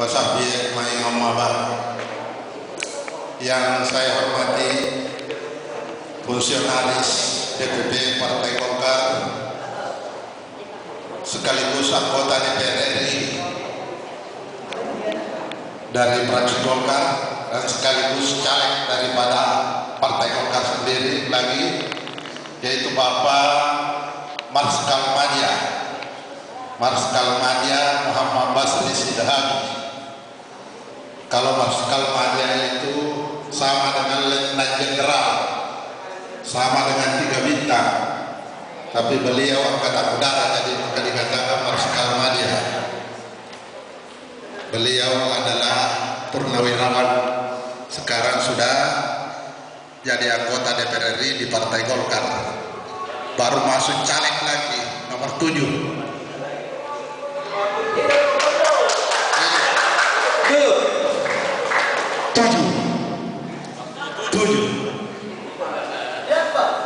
wasahbihi ajma'in amma ba'd. Yang saya hormati fungsionaris DPP Partai Golkar sekaligus anggota DPR RI dari fraksi Golkar dan sekaligus caleg daripada Partai Golkar sendiri lagi, yaitu Bapak Marskal Madya Muhammad Basri Sidahabi. Kalau Marskal Madya itu sama dengan Letnan Jenderal, sama dengan 3 bintang, tapi beliau angkatan udara, jadi maka dikatakan Marskal Madya. Beliau adalah purnawirawan, sekarang sudah jadi anggota DPR RI di Partai Golkar, baru masuk caleg lagi nomor 7.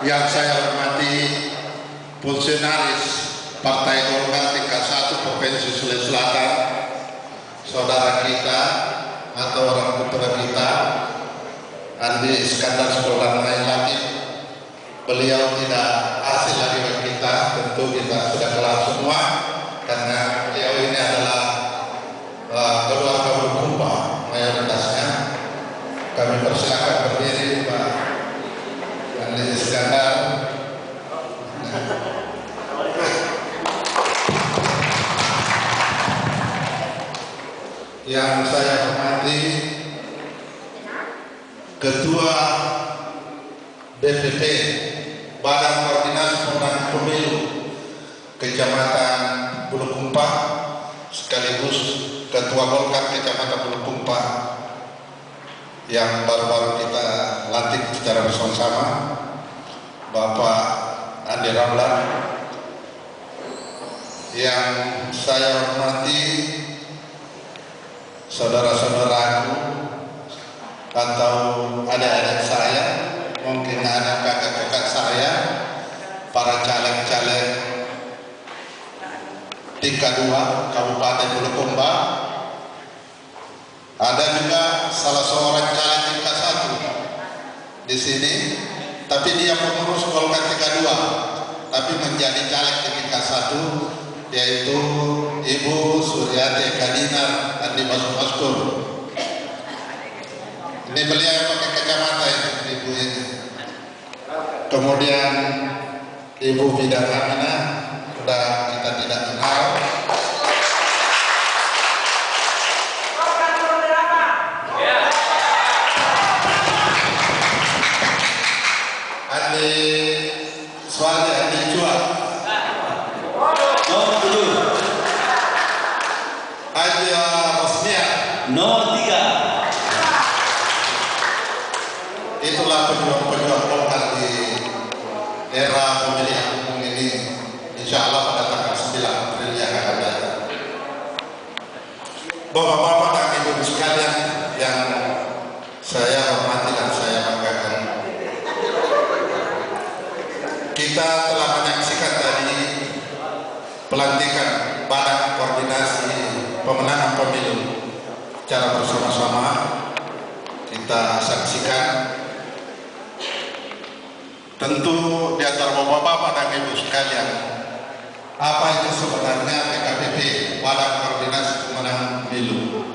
Yang saya hormati fungsionaris Partai Golkar tingkat 1 Provinsi Sulawesi Selatan, saudara kita atau orang putra kita Andi Iskandar Sultan Latif. Beliau tidak asing lagi bagi kita, tentu kita sudah kenal semua karena beliau ini adalah keluarga berkumpa mayoritasnya. Kami persilakan berdiri Pak Andi Iskandar. Yang saya hormati Ketua DPP Badan Koordinasi Pemenangan Pemilu Kecamatan Bulukumpa sekaligus Ketua Golkar Kecamatan Bulukumpa yang baru-baru kita lantik secara bersama-sama, Bapak Andi Ramlan. Yang saya hormati saudara-saudaraku atau adik-adik saya, mungkin ada kakak-kakak saya, para caleg-caleg tingkat 2 Kabupaten Bulukumba. Ada juga salah seorang caleg tingkat 1 di sini, tapi dia pengurus Golkar tingkat 2, tapi menjadi caleg di tingkat 1, yaitu Ibu Suryati Kadinar Andi Maskur. Ini beliau yang pakai kacamata ini, ibu ini. Kemudian Ibu Bidang Aminah, sudah kita tidak kenal. Andi Swadi Andi Jual. Nomor 7. Aja Rosmia. Nomor 3. Itulah pejuang-pejuang Golkar di era pemilihan umum ini, insya Allah pada tanggal 9 April yang akan datang. Bapak-bapak dan ibu sekalian yang saya hormati dan saya banggakan, kita telah menyaksikan tadi pelantikan Badan Koordinasi Pemenangan Pemilu secara bersama-sama. Kita saksikan, tentu di antara bapak-bapak dan ibu sekalian, apa itu sebenarnya BKPP, Badan Koordinasi Pemenangan Pemilu,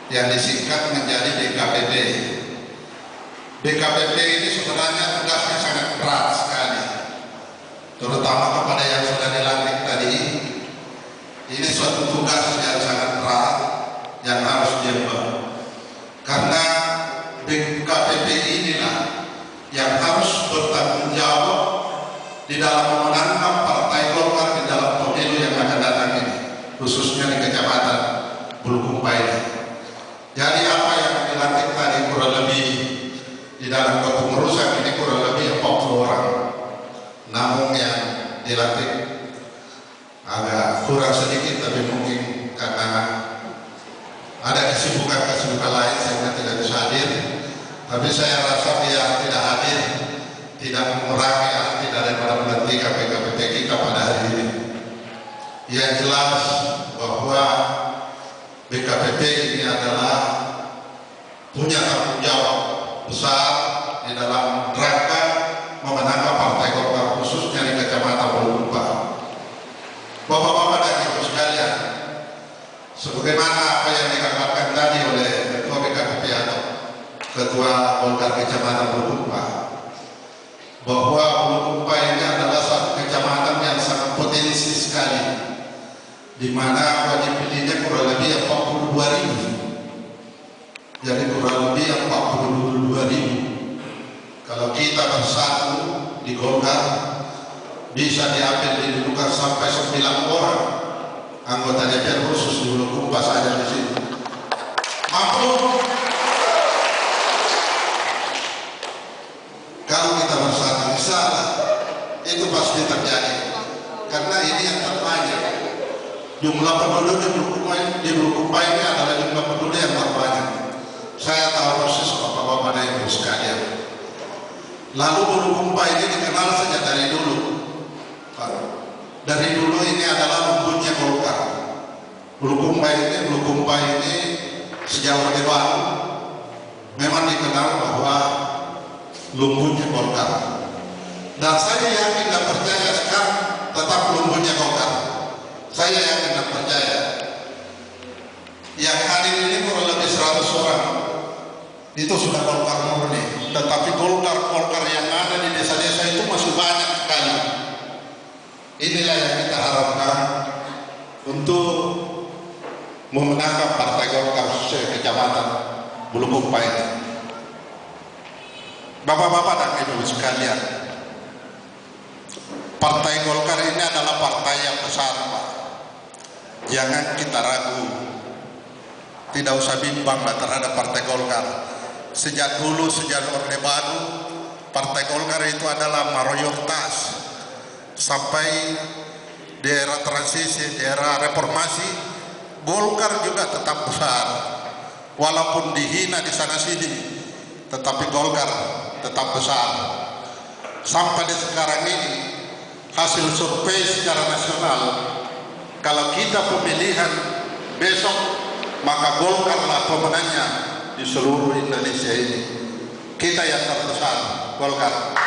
yang disingkat menjadi BKPP. BKPP ini sebenarnya tugasnya sangat berat sekali, terutama kepada yang sudah dilantik tadi. Ini suatu tugas yang sangat berat yang harus diemban, karena BKPP inilah yang harus bertanggung jawab di dalam memenangkan Partai Golkar di dalam pemilu yang akan datang ini, khususnya di Kecamatan Bulukumpa ini. Jadi apa yang dilantik tadi kurang lebih di dalam kepengurusan ini kurang lebih 40 orang, namun yang dilantik agak kurang sedikit, tapi mungkin karena ada kesibukan lain sehingga tidak bisa hadir. Tapi saya rasa dia tidak hadir tidak mengurangi arti daripada melantikan BKPP kita pada hari ini. Yang jelas bahwa BKPT ini adalah punya tanggung jawab besar di dalam rangka memenangkan Partai Golkar khususnya di Kecamatan Bulukumba. Bapak-bapak dan ibu sekalian, sebagaimana apa yang dikatakan tadi oleh Ketua BKPT atau Ketua Golkar Kecamatan Bulukumba, bahwa Bulukumba ini adalah satu kecamatan yang sangat potensi sekali, di mana wajib pilihnya kurang lebih 42.000. Jadi kurang lebih 42.000. Kalau kita bersatu di Golkar, bisa diambil didudukan sampai 9 orang anggota DPR khusus di Bulukumba saja di sini. Mampu? Kalau kita bersatu, misalnya itu pasti terjadi. Karena ini yang terbanyak. Jumlah penduduk di Bulukumba ini adalah jumlah penduduk yang terbanyak. Saya tahu persis bapak-bapak dan ibu sekalian. Lalu Bulukumba ini dikenal sejak dari dulu. Dari dulu ini adalah lumbungnya Golkar. Bulukumba ini sejak Orde Baru memang dikenal bahwa lumbungnya Golkar. Dan saya yakin dan percaya sekarang tetap lumbungnya Golkar. Saya yakin dan percaya. Yang hadir ini kurang lebih 100 orang. Itu sudah Golkar murni. Tetapi Golkar yang ada di desa-desa itu masih banyak sekali. Inilah yang kita harapkan untuk memenangkan Partai Golkar Kecamatan Bulukumba ini. Bapak-bapak dan ibu sekalian, Partai Golkar ini adalah partai yang besar, Pak. Jangan kita ragu, tidak usah bimbang terhadap Partai Golkar. Sejak dulu, sejak Orde Baru, Partai Golkar itu adalah mayoritas. Sampai di era transisi, di era reformasi, Golkar juga tetap besar. Walaupun dihina di sana sini, tetapi Golkar tetap besar. Sampai di sekarang ini, hasil survei secara nasional, kalau kita pemilihan besok, maka Golkarlah pemenangnya di seluruh Indonesia ini. Kita yang terbesar, Golkar.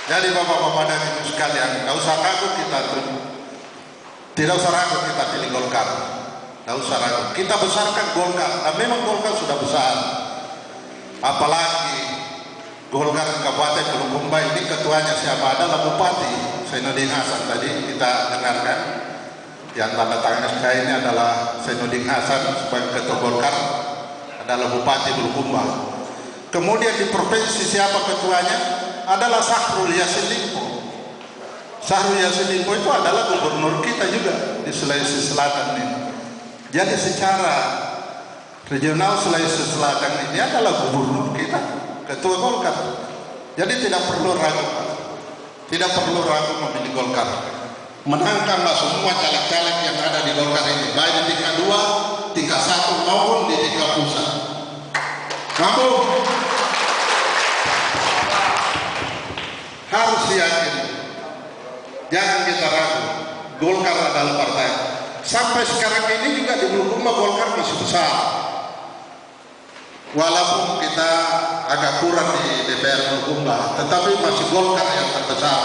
Jadi bapak-bapak dan ibu sekalian, tidak usah ragu kita pilih Golkar. Tidak usah ragu, kita besarkan Golkar. Dan memang Golkar sudah besar. Apalagi Golkar Kabupaten Bulukumba ini ketuanya siapa? Adalah Bupati Zainuddin Hasan. Tadi kita dengarkan yang tanda tangan SK ini adalah Zainuddin Hasan sebagai ketua Golkar, adalah Bupati Bulukumba. Kemudian di provinsi siapa ketuanya? Adalah Syahrul Yassin Limpo. Syahrul Yassin Limpo itu adalah gubernur kita juga di Sulawesi Selatan ini. Jadi secara regional Sulawesi Selatan ini adalah gubernur kita, ketua Golkar. Jadi tidak perlu ragu, tidak perlu ragu memilih Golkar. Menangkanlah semua caleg-caleg yang ada di Golkar ini, baik di tingkat 2, tingkat 1 maupun di tingkat pusat. Mampu? Harus yakin, jangan kita ragu. Golkar adalah partai. Sampai sekarang ini juga di Bulukumba Golkar masih besar. Walaupun kita agak kurang di DPR Bulukumba, tetapi masih Golkar yang terbesar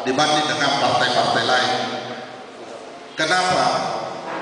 dibanding dengan partai-partai lain. Kenapa?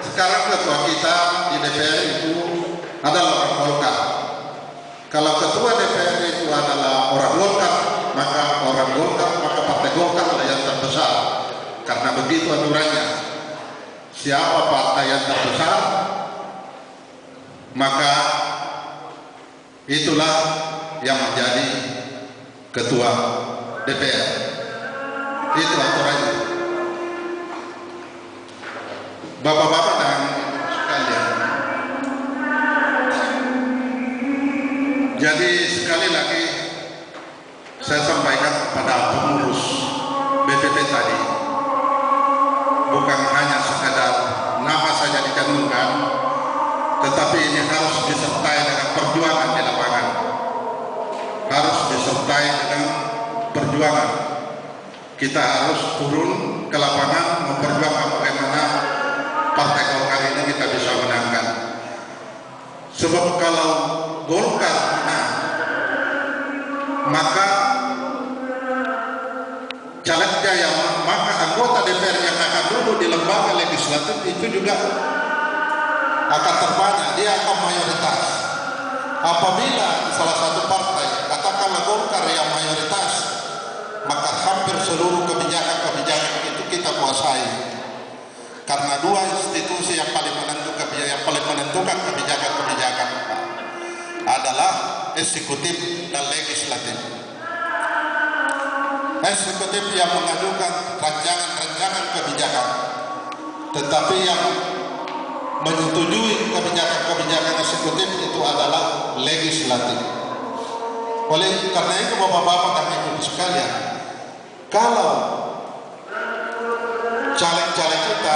Sekarang ketua kita di DPR itu adalah orang Golkar. Kalau ketua DPR itu adalah orang Golkar, maka orang Golkar, maka partai Golkar adalah yang terbesar. Karena begitu aturannya. Siapa partai yang terbesar, maka itulah yang menjadi ketua DPR. Itu aturannya. Bapak-bapak dan sekalian, jadi sekali lagi saya sampaikan kepada pengurus BPP tadi, bukan hanya sekadar nama saja dicantumkan, tetapi ini harus disertai dengan perjuangan di lapangan, harus disertai dengan perjuangan. Kita harus turun ke lapangan memperjuangkan bagaimana duduk di lembaga legislatif itu juga akan terbanyak, dia akan mayoritas. Apabila salah satu partai, katakanlah Golkar yang mayoritas, maka hampir seluruh kebijakan-kebijakan itu kita kuasai. Karena dua institusi yang paling menentukan kebijakan-kebijakan adalah eksekutif dan legislatif. Eksekutif yang mengajukan rancangan-rancangan kebijakan, tetapi yang menyetujui kebijakan-kebijakan eksekutif itu adalah legislatif. Oleh karena itu Bapak-bapak dan Ibu sekalian, kalau caleg-caleg kita